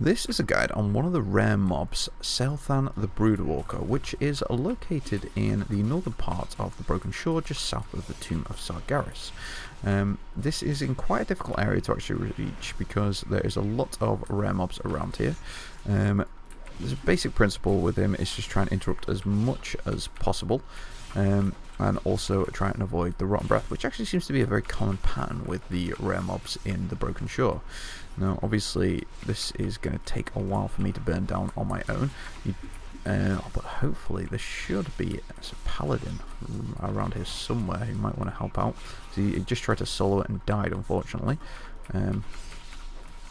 This is a guide on one of the rare mobs, Salethan the Broodwalker, which is located in the northern part of the Broken Shore, just south of the Tomb of Sargeras. This is in quite a difficult area to actually reach because there is a lot of rare mobs around here. There's a basic principle with him is just try and interrupt as much as possible, and also try and avoid the Rotten Breath, which actually seems to be a very common pattern with the rare mobs in the Broken Shore. Now obviously this is going to take a while for me to burn down on my own, but hopefully there should be a paladin around here somewhere who might want to help out. So he just tried to solo it and died, unfortunately.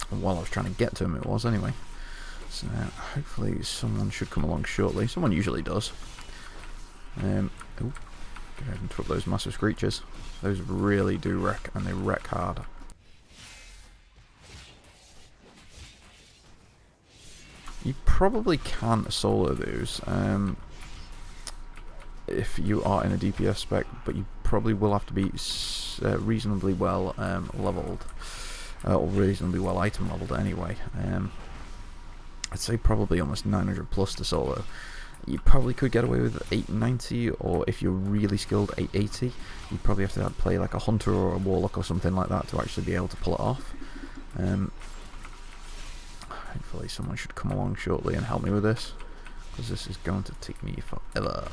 While I was trying to get to him it was anyway. So hopefully someone should come along shortly. Someone usually does. Go ahead and interrupt those massive screeches. Those really do wreck, and they wreck hard. You probably can solo those if you are in a DPS spec, but you probably will have to be reasonably well leveled, or reasonably well item leveled anyway. I'd say probably almost 900 plus to solo. You probably could get away with 890, or if you're really skilled, 880. You probably have to play like a hunter or a warlock or something like that to actually be able to pull it off. Hopefully someone should come along shortly and help me with this, because this is going to take me forever.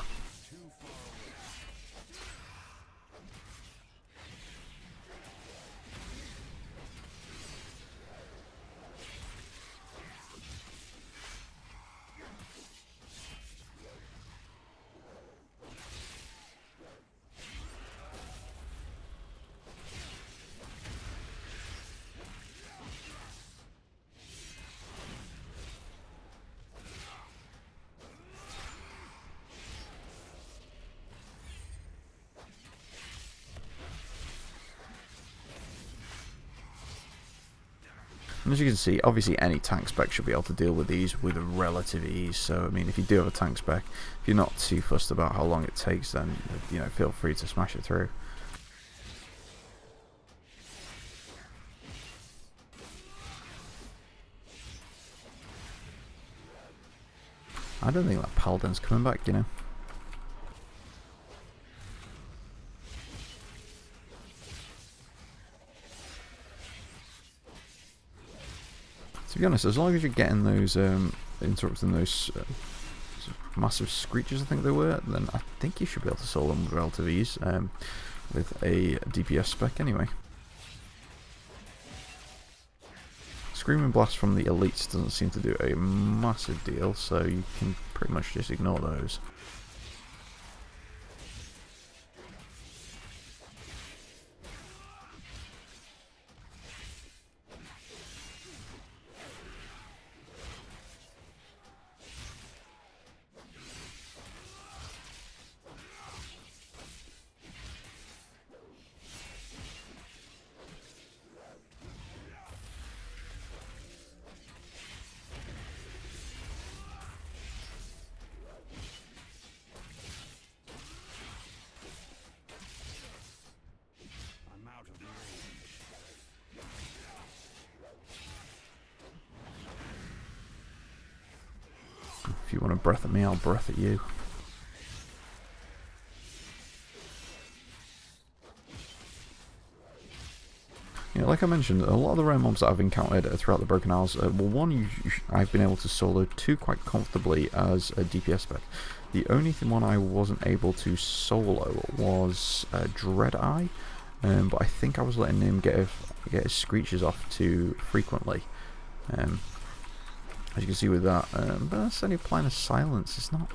And as you can see, obviously any tank spec should be able to deal with these with a relative ease. So I mean, if you do have a tank spec, if you're not too fussed about how long it takes, then feel free to smash it through. I don't think that paladin's coming back, To be honest, as long as you're getting those interrupting those massive screeches, I think they were, then I think you should be able to solve them with relative ease with a DPS spec anyway. Screaming Blast from the elites doesn't seem to do a massive deal, so you can pretty much just ignore those. If you want to breath at me, I'll breath at you. Like I mentioned, a lot of the rare mobs that I've encountered throughout the Broken Isles, well, one I've been able to solo two quite comfortably as a DPS spec. The only one I wasn't able to solo was Dreadeye, but I think I was letting him get his screeches off too frequently. As you can see with that, but that's only applying a silence. It's not.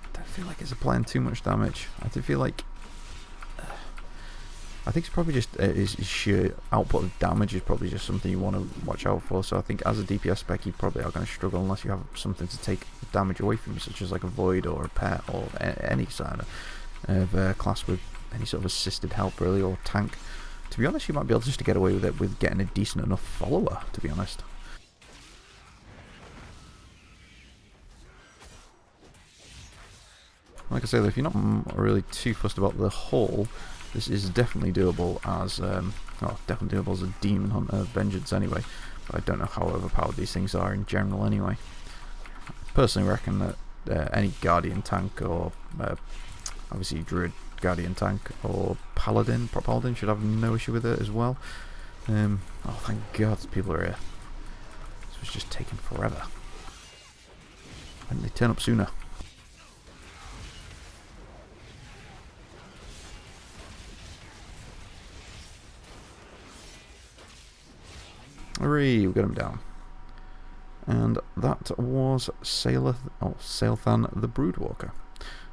I don't feel like it's applying too much damage. I do feel like. I think it's probably just his sheer output of damage is probably just something you want to watch out for. So I think as a DPS spec, you probably are going to struggle unless you have something to take damage away from you, such as like a Void or a Pet or any sort of class with any sort of assisted help, really, or tank. To be honest, you might be able just to get away with it with getting a decent enough follower, to be honest. Like I say, though, if you're not really too fussed about the haul, this is definitely doable as, definitely doable as a Demon Hunter Vengeance anyway. I don't know how overpowered these things are in general anyway. I personally reckon that any Guardian tank, or obviously Druid Guardian tank, or Paladin, Prop Paladin, should have no issue with it as well. Oh, thank God people are here. This was just taking forever. Why didn't they turn up sooner? Hooray, we got him down. And that was Salethan the Broodwalker.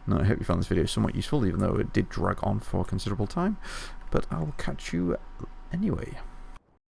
Now, I hope you found this video somewhat useful, even though it did drag on for a considerable time. But I'll catch you anyway.